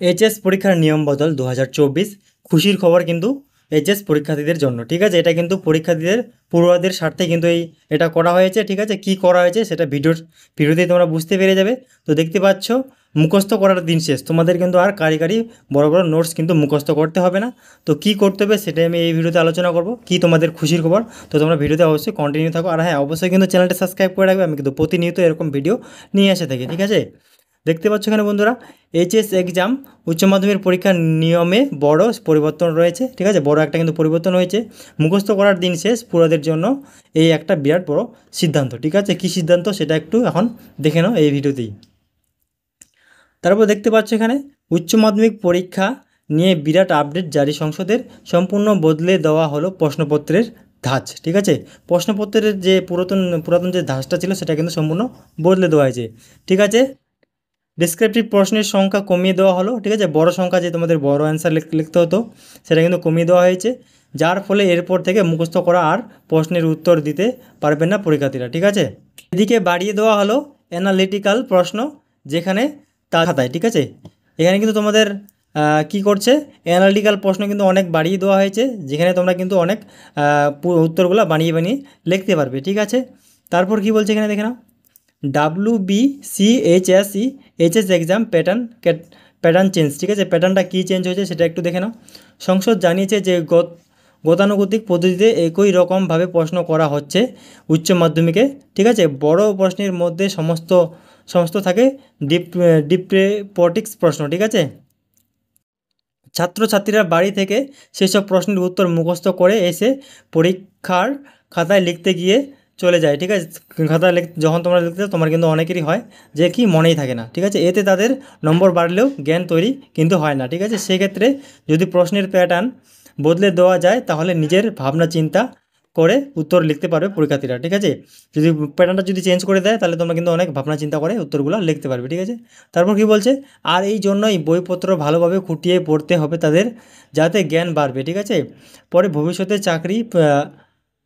HS পরীক্ষার নিয়ম বদল 2024 খুশির খবর কিন্তু এইচএস পরীক্ষার্থীদের জন্য। ঠিক আছে, এটা কিন্তু পরীক্ষার্থীদের পড়ুয়াদের স্বার্থে কিন্তু এটা করা হয়েছে। ঠিক আছে, কি করা হয়েছে সেটা ভিডিওতেই তোমরা বুঝতে পেরে যাবে। তো দেখতে পাচ্ছ, মুখস্থ করার দিন শেষ, তোমাদের কিন্তু আর কারিগরি বড় বড় নোটস কিন্তু মুখস্থ করতে হবে না। তো কি করতে হবে সেটাই আমি এই ভিডিওতে আলোচনা করব, কি তোমাদের খুশির খবর। তো তোমরা ভিডিওতে অবশ্যই কন্টিনিউ থাকো, আর হ্যাঁ, অবশ্যই কিন্তু চ্যানেলটা সাবস্ক্রাইব করে রাখবে, আমি কিন্তু প্রতিনিয়ত এরকম ভিডিও নিয়ে এসে থাকি। ঠিক আছে, দেখতে পাচ্ছ এখানে বন্ধুরা, এইচএস এক্সাম উচ্চ মাধ্যমিক পরীক্ষার নিয়মে বড় পরিবর্তন রয়েছে। ঠিক আছে, বড় একটা কিন্তু পরিবর্তন হয়েছে। মুখস্থ করার দিন শেষ পুরোদের জন্য, এই একটা বিরাট বড় সিদ্ধান্ত। ঠিক আছে, কী সিদ্ধান্ত সেটা একটু এখন দেখে নাও এই ভিডিওতেই। তারপর দেখতে পাচ্ছ এখানে উচ্চ মাধ্যমিক পরীক্ষা নিয়ে বিরাট আপডেট জারি, সংসদের সম্পূর্ণ বদলে দেওয়া হলো প্রশ্নপত্রের ধাঁচ। ঠিক আছে, প্রশ্নপত্রের যে পুরাতন যে ধাঁচটা ছিল সেটা কিন্তু সম্পূর্ণ বদলে দেওয়া হয়েছে। ঠিক আছে, ডিসক্রিপটিভ প্রশ্নের সংখ্যা কমিয়ে দেওয়া হলো। ঠিক আছে, বড় সংখ্যা যে তোমাদের বড় অ্যান্সার লিখতে হতো সেটা কিন্তু কমিয়ে দেওয়া হয়েছে, যার ফলে এরপর থেকে মুখস্থ করা আর প্রশ্নের উত্তর দিতে পারবেন না পরীক্ষার্থীরা। ঠিক আছে, এদিকে বাড়িয়ে দেওয়া হলো অ্যানালিটিক্যাল প্রশ্ন, যেখানে তার খাতায়। ঠিক আছে, এখানে কিন্তু তোমাদের কি করছে, অ্যানালিটিক্যাল প্রশ্ন কিন্তু অনেক বাড়িয়ে দেওয়া হয়েছে, যেখানে তোমরা কিন্তু অনেক উত্তরগুলো বানিয়ে বানিয়ে লিখতে পারবে। ঠিক আছে, তারপর কি বলছে এখানে দেখে নাও, WBCHSE HS exam pattern change. ঠিক আছে, প্যাটার্নটা কী চেঞ্জ হয়েছে সেটা একটু দেখে নাও। সংসদ জানিয়েছে যে গতানুগতিক পদ্ধতিতে একই রকমভাবে প্রশ্ন করা হচ্ছে উচ্চ মাধ্যমিকে। ঠিক আছে, বড় প্রশ্নের মধ্যে সমস্ত সমস্ত থাকে ডিপ্রেপটিক্স প্রশ্ন। ঠিক আছে, ছাত্রছাত্রীরা বাড়ি থেকে সেসব প্রশ্নের উত্তর মুখস্থ করে এসে পরীক্ষার খাতায় লিখতে গিয়ে চলে যায়। ঠিক আছে, খাতায় যখন তোমরা লিখতে তোমার কিন্তু অনেকেরই হয় যে কি মনেই থাকে না। ঠিক আছে, এতে তাদের নম্বর বাড়লেও জ্ঞান তৈরি কিন্তু হয় না। ঠিক আছে, সেক্ষেত্রে যদি প্রশ্নের প্যাটার্ন বদলে দেওয়া যায় তাহলে নিজের ভাবনা চিন্তা করে উত্তর লিখতে পারবে পরীক্ষার্থীরা। ঠিক আছে, যদি প্যাটার্নটা যদি চেঞ্জ করে দেয় তাহলে তোমরা কিন্তু অনেক ভাবনা চিন্তা করে উত্তরগুলো লিখতে পারবে। ঠিক আছে, তারপর কি বলছে, আর এই জন্যই বইপত্র ভালোভাবে খুঁটিয়ে পড়তে হবে তাদের, যাতে জ্ঞান বাড়বে। ঠিক আছে, পরে ভবিষ্যতে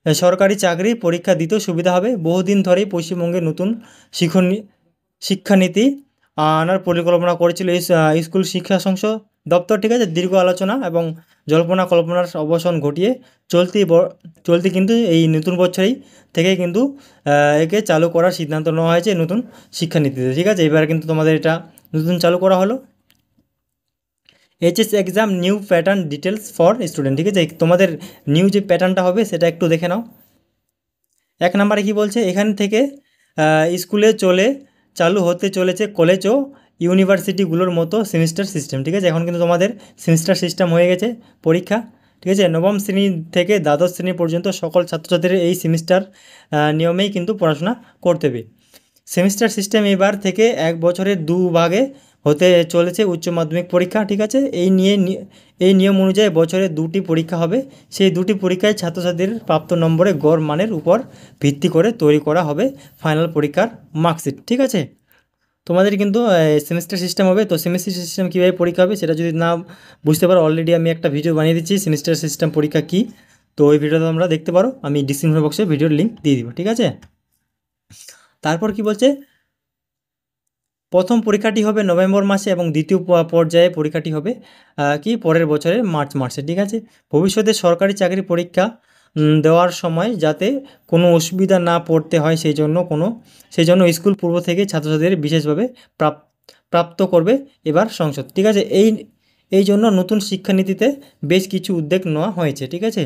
সরকারি চাকরি পরীক্ষা দিতেও সুবিধা হবে। বহুদিন ধরেই পশ্চিমবঙ্গে নতুন শিক্ষানীতি আনার পরিকল্পনা করেছিল স্কুল শিক্ষা সংসদ দপ্তর। ঠিক আছে, দীর্ঘ আলোচনা এবং জল্পনা কল্পনার অবসান ঘটিয়ে চলতি কিন্তু এই নতুন বছরেই থেকে কিন্তু একে চালু করার সিদ্ধান্ত নেওয়া হয়েছে নতুন শিক্ষানীতিতে। ঠিক আছে, এবার কিন্তু তোমাদের এটা নতুন চালু করা হলো। HS exam new pattern details for student. ঠিক আছে, তোমাদের নিউ যে প্যাটার্নটা হবে সেটা একটু দেখে নাও। এক নম্বরে কি বলছে, এখান থেকে স্কুলে চালু হতে চলেছে কলেজ ও ইউনিভার্সিটিগুলোর মতো সেমিস্টার সিস্টেম। ঠিক আছে, এখন কিন্তু তোমাদের সেমিস্টার সিস্টেম হয়ে গেছে পরীক্ষা। ঠিক আছে, নবম শ্রেণী থেকে দ্বাদশ শ্রেণী পর্যন্ত সকল ছাত্রছাত্রীদের এই সেমিস্টার নিয়মেই কিন্তু পড়াশোনা করতে হবে। সেমিস্টার সিস্টেম এবার থেকে এক বছরের ভাগে হতে চলেছে উচ্চ মাধ্যমিক পরীক্ষা। ঠিক আছে, এই নিয়ম অনুযায়ী বছরে 2টি পরীক্ষা হবে। সেই 2টি পরীক্ষায় ছাত্রছাত্রীদের প্রাপ্ত নম্বরে গড় মানের উপর ভিত্তি করে তৈরি করা হবে ফাইনাল পরীক্ষার মার্কশিট। ঠিক আছে, তোমাদের কিন্তু সেমিস্টার সিস্টেম হবে। তো সেমিস্টার সিস্টেম কীভাবে পরীক্ষা হবে সেটা যদি না বুঝতে পারো, অলরেডি আমি একটা ভিডিও বানিয়ে দিচ্ছি সেমিস্টার সিস্টেম পরীক্ষা কী। তো ওই ভিডিওটা তোমরা দেখতে পারো, আমি ডিসক্রিপশন বক্সে ভিডিওর লিঙ্ক দিয়ে দিব। ঠিক আছে, তারপর কি বলছে, প্রথম পরীক্ষাটি হবে নভেম্বর মাসে এবং দ্বিতীয় পর্যায়ে পরীক্ষাটি হবে কি পরের বছরের মার্চ মাসে। ঠিক আছে, ভবিষ্যতে সরকারি চাকরি পরীক্ষা দেওয়ার সময় যাতে কোনো অসুবিধা না পড়তে হয় সেই জন্য স্কুল পূর্ব থেকে ছাত্রছাত্রীদের বিশেষভাবে প্রাপ্ত করবে এবার সংসদ। ঠিক আছে, এই জন্য নতুন শিক্ষানীতিতে বেশ কিছু উদ্যোগ নেওয়া হয়েছে। ঠিক আছে,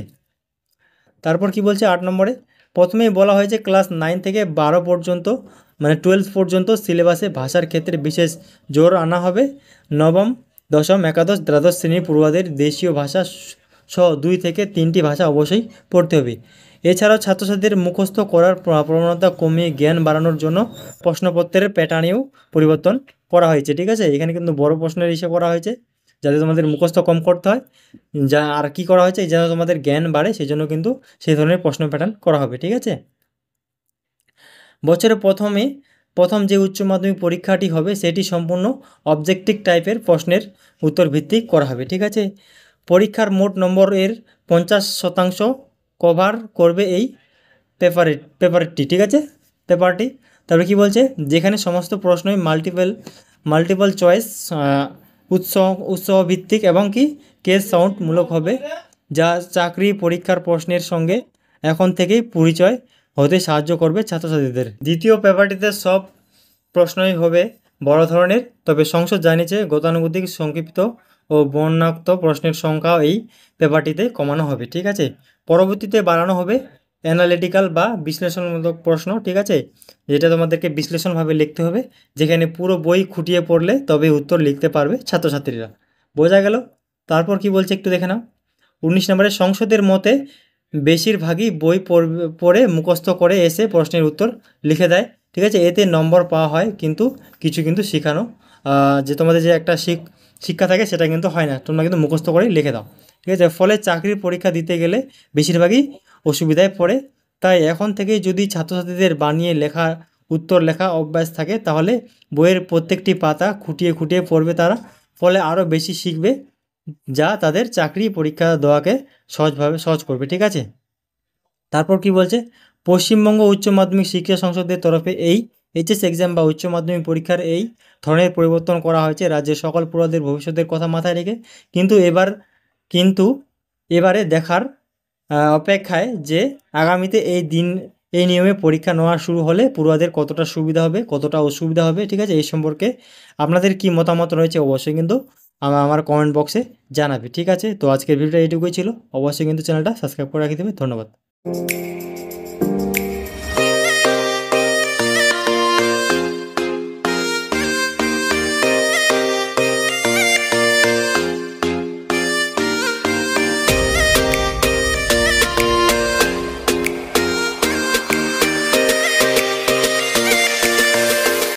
তারপর কি বলছে 8 নম্বরে, প্রথমেই বলা হয়েছে ক্লাস 9 থেকে 12 পর্যন্ত মানে 12 পর্যন্ত সিলেবাসে ভাষার ক্ষেত্রে বিশেষ জোর আনা হবে। নবম, দশম, একাদশ, দ্বাদশ শ্রেণীর পড়ুয়াদের দেশীয় ভাষা সহ 2 থেকে 3টি ভাষা অবশ্যই পড়তে হবে। এছাড়াও ছাত্রছাত্রীদের মুখস্থ করার প্রবণতা কমিয়ে জ্ঞান বাড়ানোর জন্য প্রশ্নপত্রের প্যাটার্নেও পরিবর্তন করা হয়েছে। ঠিক আছে, এখানে কিন্তু বড় প্রশ্নের হিসেবে করা হয়েছে যাতে তোমাদের মুখস্থ কম করতে হয়, যা আর কি করা হয়েছে যেন তোমাদের জ্ঞান বাড়ে সেই জন্য কিন্তু সেই ধরনের প্রশ্ন প্যাটার্ন করা হবে। ঠিক আছে, বছরের প্রথম যে উচ্চ মাধ্যমিক পরীক্ষাটি হবে সেটি সম্পূর্ণ অবজেক্টিভ টাইপের প্রশ্নের উত্তর ভিত্তিক করা হবে। ঠিক আছে, পরীক্ষার মোট নম্বরের 50% কভার করবে এই পেপারটি। ঠিক আছে, তারপরে কি বলছে, যেখানে সমস্ত প্রশ্নই মাল্টিপল চয়েস উৎসাহ ভিত্তিক এবং কি কেস সাউন্ডমূলক হবে, যা চাকরি পরীক্ষার প্রশ্নের সঙ্গে এখন থেকেই পরিচয় হতে সাহায্য করবে ছাত্রছাত্রীদের। দ্বিতীয় পেপারটিতে সব প্রশ্নই হবে বড় ধরনের, তবে সংসদ জানিয়েছে গতানুগতিক সংক্ষিপ্ত ও বর্ণাক্ত প্রশ্নের সংখ্যাও এই পেপারটিতে কমানো হবে। ঠিক আছে, পরবর্তীতে বাড়ানো হবে অ্যানালিটিক্যাল বা বিশ্লেষণমূলক প্রশ্ন। ঠিক আছে, যেটা তোমাদেরকে বিশ্লেষণভাবে লিখতে হবে, যেখানে পুরো বই খুঁটিয়ে পড়লে তবে উত্তর লিখতে পারবে ছাত্রছাত্রীরা। বোঝা গেল? তারপর কি বলছে একটু দেখে নাও। 19 নম্বরে সংসদের মতে বেশিরভাগই বই পড়ে মুখস্থ করে এসে প্রশ্নের উত্তর লিখে দেয়। ঠিক আছে, এতে নম্বর পাওয়া হয়, কিন্তু কিছু কিন্তু শেখানো যে তোমাদের যে একটা শিক্ষা থাকে সেটা কিন্তু হয় না, তোমরা কিন্তু মুখস্থ করেই লিখে দাও। ঠিক আছে, ফলে চাকরির পরীক্ষা দিতে গেলে বেশিরভাগই অসুবিধায় পড়ে। তাই এখন থেকেই যদি ছাত্রছাত্রীদের বানিয়ে লেখা উত্তর লেখা অভ্যাস থাকে, তাহলে বইয়ের প্রত্যেকটি পাতা খুঁটিয়ে খুঁটিয়ে পড়বে তারা, ফলে আরও বেশি শিখবে, যা তাদের চাকরি পরীক্ষা দেওয়াকে সহজ করবে। ঠিক আছে, তারপর কি বলছে, পশ্চিমবঙ্গ উচ্চ মাধ্যমিক শিক্ষা সংসদের তরফে এই এইচএস এক্সাম বা উচ্চ মাধ্যমিক পরীক্ষার এই ধরনের পরিবর্তন করা হয়েছে রাজ্যের সকল পড়ুয়াদের ভবিষ্যতের কথা মাথায় রেখে। কিন্তু এবারে দেখার অপেক্ষায় যে আগামীতে এই নিয়মে পরীক্ষা নেওয়া শুরু হলে পড়ুয়াদের কতটা সুবিধা হবে, কতটা অসুবিধা হবে। ঠিক আছে, এই সম্পর্কে আপনাদের কি মতামত রয়েছে অবশ্যই কিন্তু আমার কমেন্ট বক্সে জানাবে। ঠিক আছে, তো আজকের ভিডিওটা এইটুকুই ছিল। অবশ্যই কিন্তু চ্যানেলটা সাবস্ক্রাইব করে রাখতে হবে। ধন্যবাদ।